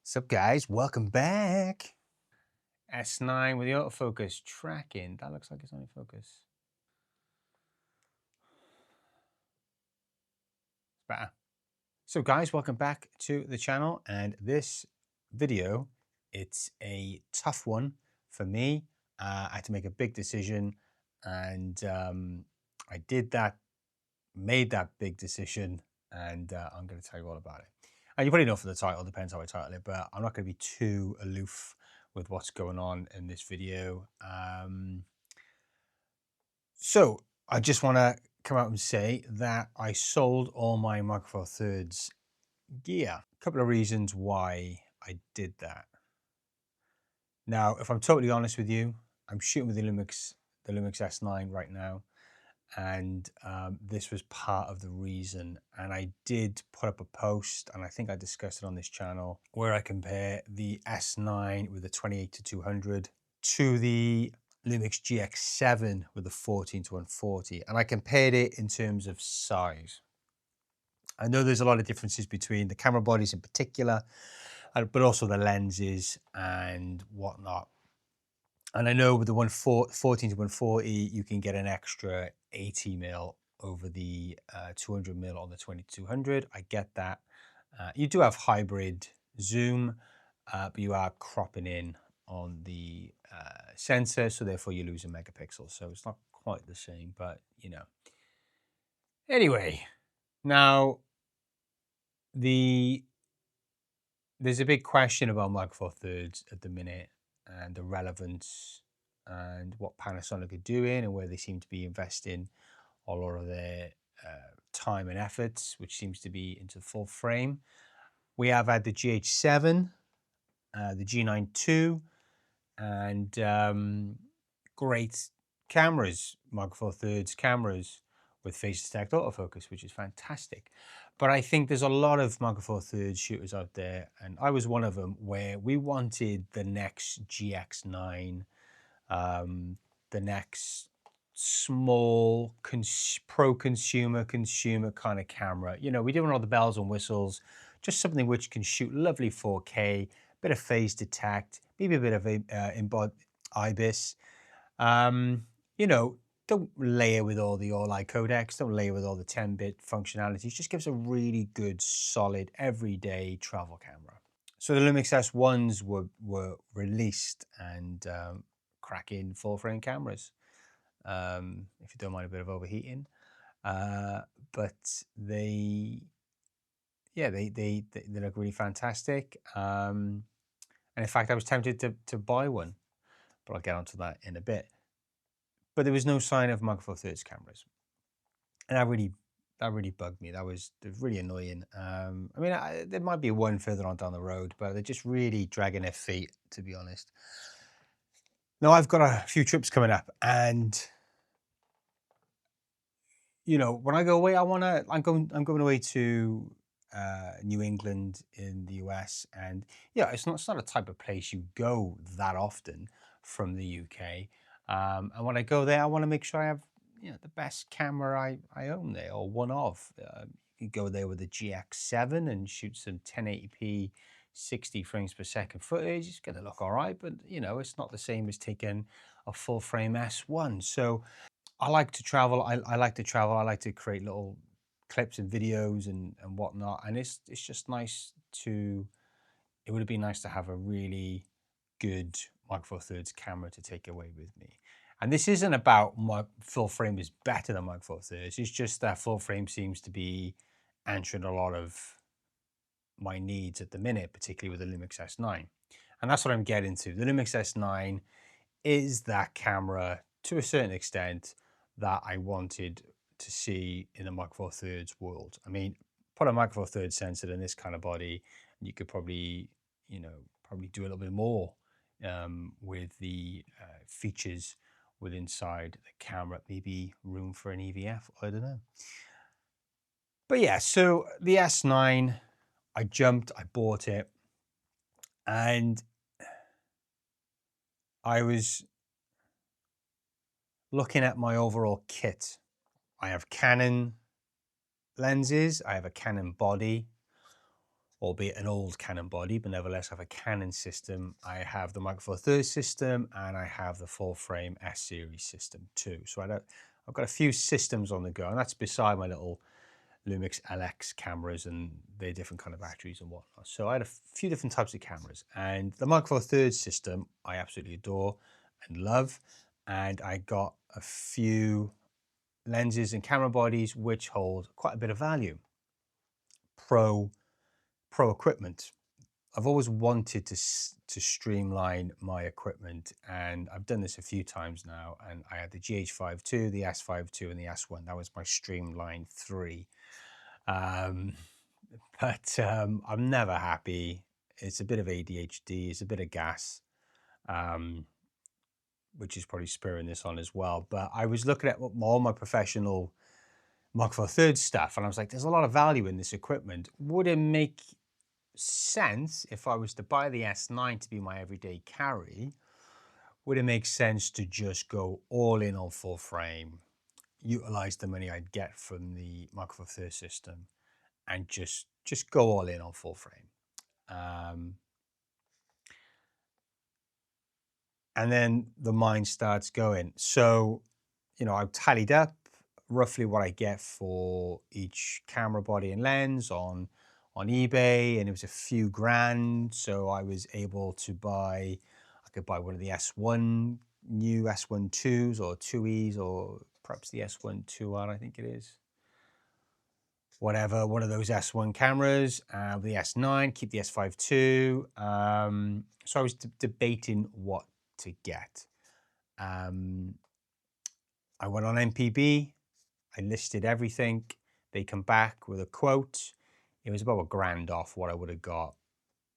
What's up, guys? Welcome back. S9 with the autofocus tracking. That looks like it's only focus. It's better. So, guys, welcome back to the channel. And this video, it's a tough one for me. I had to make a big decision, and I made that big decision, and I'm going to tell you all about it. And you probably know from the title, depends how I title it, but I'm not going to be too aloof with what's going on in this video. So I just want to come out and say that I sold all my Micro Four Thirds gear. A couple of reasons why I did that. Now, if I'm totally honest with you, I'm shooting with the Lumix S9 right now. And this was part of the reason. And I did put up a post, and I think I discussed it on this channel, where I compare the S9 with the 28-200 to the Lumix GX7 with the 14-140. And I compared it in terms of size. I know there's a lot of differences between the camera bodies in particular, but also the lenses and whatnot. And I know with the 14-140, you can get an extra 80 mil over the 200 mil on the 2200. I get that. You do have hybrid zoom, but you are cropping in on the sensor, so therefore you lose a megapixel. So it's not quite the same, but you know. Anyway, now there's a big question about Micro Four Thirds at the minute, and the relevance and what Panasonic are doing, and where they seem to be investing a lot of their time and efforts, which seems to be into full frame. We have had the GH7, the G9 II, and great cameras, Micro Four Thirds cameras with phase detect autofocus, which is fantastic. But I think there's a lot of Micro Four Thirds shooters out there, and I was one of them, where we wanted the next GX9, the next small consumer kind of camera. You know, we don't want all the bells and whistles, just something which can shoot lovely 4K, bit of phase detect, maybe a bit of IBIS. You know, don't layer with all the all-eye codecs, don't layer with all the 10-bit functionalities. Just gives a really good, solid, everyday travel camera. So the Lumix S1s were released, and cracking full-frame cameras, if you don't mind a bit of overheating. But they look really fantastic. And in fact, I was tempted to buy one, but I'll get onto that in a bit. But there was no sign of Micro Four Thirds cameras, and that really bugged me. That was really annoying. I mean, there might be one further on down the road, but they're just really dragging their feet, to be honest. Now, I've got a few trips coming up, and you know, when I go away, I'm going away to New England in the US, and yeah, it's not a type of place you go that often from the UK. And when I go there, I want to make sure I have, you know, the best camera I own there, or one of. You go there with a GX7 and shoot some 1080p 60 frames per second footage. It's going to look all right, but you know, it's not the same as taking a full frame S1. So I like to travel. I like to travel. I like to create little clips and videos and whatnot. And it's just nice to, it would have been nice to have a really good Micro Four Thirds camera to take away with me. And this isn't about my full frame is better than Micro Four Thirds. It's just that full frame seems to be answering a lot of my needs at the minute, particularly with the Lumix S9. And that's what I'm getting to. The Lumix S9 is that camera to a certain extent that I wanted to see in the Micro Four Thirds world. I mean, put a Micro Four Thirds sensor in this kind of body, and you could probably, you know, probably do a little bit more with the features with inside the camera. Maybe room for an EVF, I don't know. But yeah, so the S9, I bought it, and I was looking at my overall kit. I have Canon lenses, I have a Canon body, albeit an old Canon body, but nevertheless I have a Canon system. I have the Micro Four Thirds system, and I have the full frame S series system too. So I've got a few systems on the go, and that's beside my little Lumix LX cameras and their different kind of batteries and whatnot. So I had a few different types of cameras, and the Micro Four Thirds system I absolutely adore and love. And I got a few lenses and camera bodies which hold quite a bit of value. Pro equipment. I've always wanted to streamline my equipment, and I've done this a few times now. And I had the GH5 II, the S5 II, and the S1. That was my streamline 3. But I'm never happy. It's a bit of ADHD, it's a bit of gas, which is probably spurring this on as well. But I was looking at all my professional Micro Four Thirds stuff, and I was like, there's a lot of value in this equipment. Would it make sense if I was to buy the S9 to be my everyday carry? Would it make sense to just go all in on full frame, utilize the money I'd get from the Micro Four Thirds system, and just go all in on full frame? And then the mind starts going. So, you know, I've tallied up roughly what I get for each camera body and lens on eBay, and it was a few grand. So I was able to buy, I could buy one of the S1, new S1 IIs or 2Es, or perhaps the S1 IIR, I think it is. Whatever, one of those S1 cameras, the S9, keep the S5 II. So I was debating what to get. I went on MPB, I listed everything. They come back with a quote. It was about $1,000 off what I would have got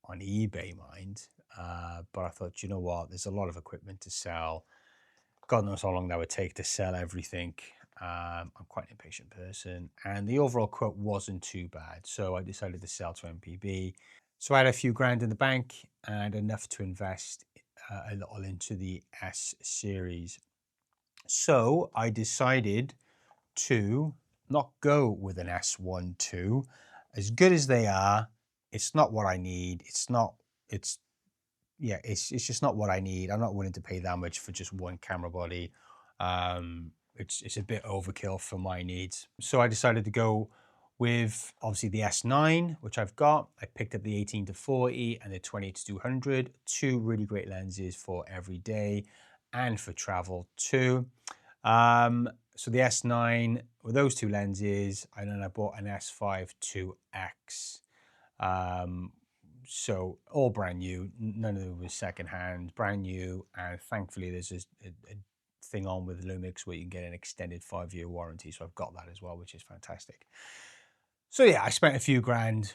on eBay, mind. But I thought, you know what, there's a lot of equipment to sell. God knows how long that would take to sell everything. I'm quite an impatient person, and the overall quote wasn't too bad. So I decided to sell to MPB. So I had a few grand in the bank and enough to invest a little into the S series. So I decided to not go with an S1 II. As good as they are, it's not what I need. It's just not what I need. I'm not willing to pay that much for just one camera body. It's a bit overkill for my needs. So I decided to go with obviously the S9, which I've got. I picked up the 18-40 and the 20-200, two really great lenses for every day and for travel too. So the S9 with those two lenses, and then I bought an S5 IIX. So all brand new, none of them was secondhand, brand new. And thankfully there's a thing on with Lumix where you can get an extended 5-year warranty. So I've got that as well, which is fantastic. So yeah, I spent a few grand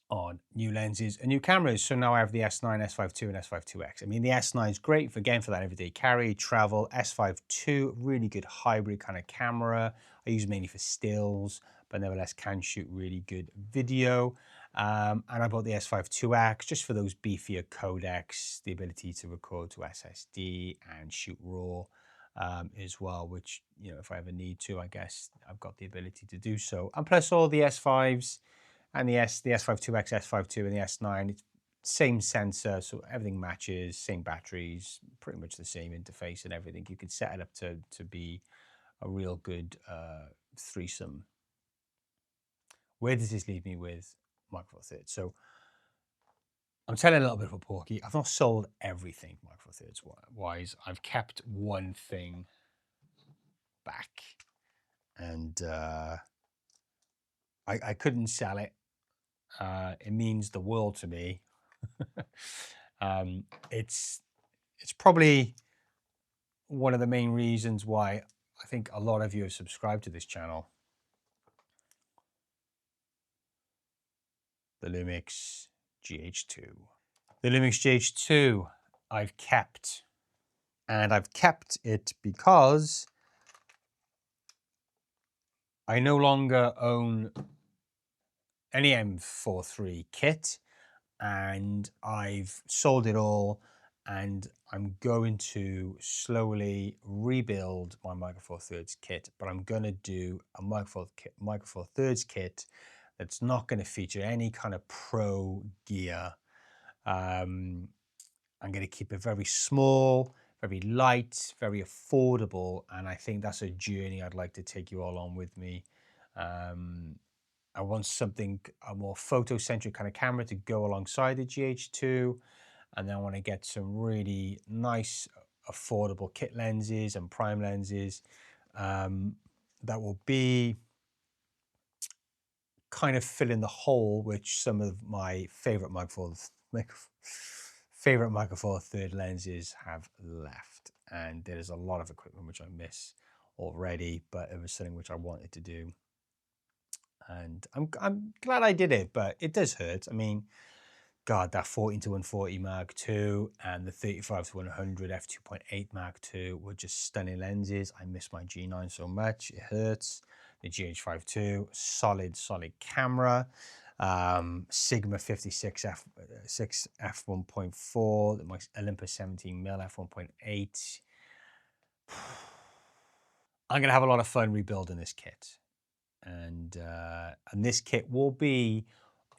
on new lenses and new cameras. So now I have the S9, S5 II, and S5 IIX. I mean, the S9 is great for, again, for that everyday carry, travel. S5 II, really good hybrid kind of camera. I use mainly for stills, but nevertheless can shoot really good video. And I bought the S5 IIX just for those beefier codecs, the ability to record to SSD and shoot RAW as well, which, you know, if I ever need to, I guess I've got the ability to do so. And plus all the S5s, and the S5 IIX, S5 II, and the S9, it's same sensor, so everything matches, same batteries, pretty much the same interface and everything. You can set it up to be a real good threesome. Where does this leave me with Micro Four Thirds? So I'm telling a little bit of a porky. I've not sold everything Micro Four Thirds wise. I've kept one thing back, and I couldn't sell it. It means the world to me. It's probably one of the main reasons why I think a lot of you have subscribed to this channel. The Lumix GH2. The Lumix GH2 I've kept, and I've kept it because I no longer own any M43 kit, and I've sold it all, and I'm going to slowly rebuild my Micro Four Thirds kit, but I'm going to do a Micro Four Thirds kit that's not going to feature any kind of pro gear. I'm going to keep it very small, very light, very affordable, and I think that's a journey I'd like to take you all on with me. I want something, a more photo-centric kind of camera to go alongside the GH2, and then I want to get some really nice, affordable kit lenses and prime lenses that will be kind of fill in the hole which some of my favorite Micro Four Third lenses have left. And there's a lot of equipment which I miss already, but it was something which I wanted to do, and I'm glad I did it, but it does hurt. I mean, God, that 14-140 Mark II and the 35-100 f2.8 Mark II were just stunning lenses. I miss my G9 so much. It hurts. The GH5 II, solid camera. Sigma 56 f1.4, my Olympus 17mm f1.8. I'm going to have a lot of fun rebuilding this kit. And this kit will be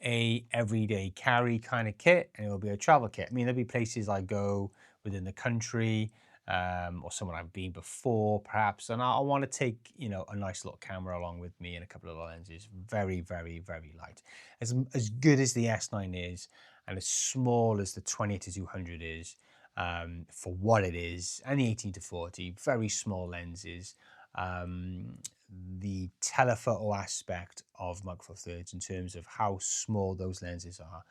a everyday carry kind of kit, and it will be a travel kit. I mean, there'll be places I go within the country, or somewhere I've been before, perhaps, and I want to take, you know, a nice little camera along with me and a couple of lenses. Very light. As good as the S9 is, and as small as the 20-200 is, for what it is, and the 18-40, very small lenses. The telephoto aspect of Micro Four Thirds in terms of how small those lenses are,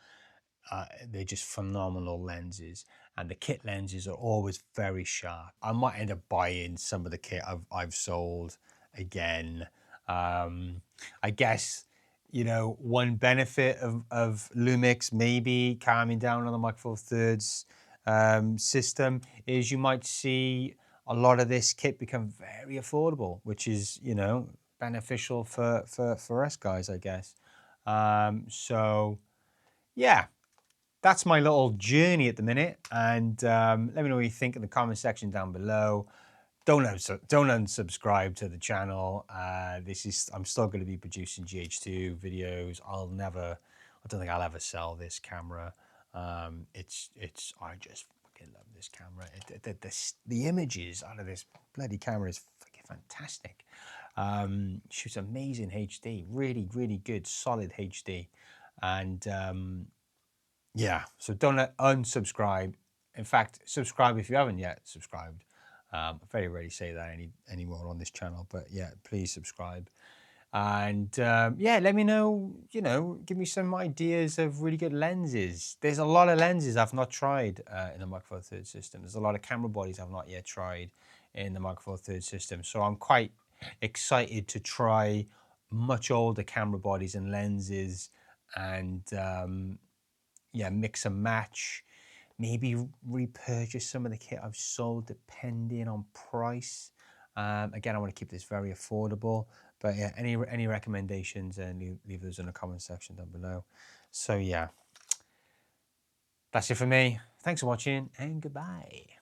they're just phenomenal lenses, and the kit lenses are always very sharp. I might end up buying some of the kit I've sold again. I guess, you know, one benefit of Lumix maybe calming down on the Micro Four Thirds system is you might see a lot of this kit become very affordable, which is, you know, beneficial for us guys, I guess. So yeah, that's my little journey at the minute. And let me know what you think in the comment section down below. Don't unsubscribe to the channel. I'm still going to be producing GH2 videos. I don't think I'll ever sell this camera. I just fucking love this camera. The images out of this bloody camera is fucking fantastic. Shoots amazing HD, really good, solid HD. And yeah, so don't unsubscribe. In fact, subscribe if you haven't yet subscribed. I very rarely say that anymore on this channel, but yeah, please subscribe. And yeah, let me know, you know, give me some ideas of really good lenses. There's a lot of lenses I've not tried in the Micro Four Thirds system. There's a lot of camera bodies I've not yet tried in the Micro Four Thirds system. So I'm quite excited to try much older camera bodies and lenses, and yeah, mix and match. Maybe repurchase some of the kit I've sold depending on price. Again, I want to keep this very affordable, but yeah, any recommendations, and leave those in the comment section down below. So yeah, that's it for me. Thanks for watching, and goodbye.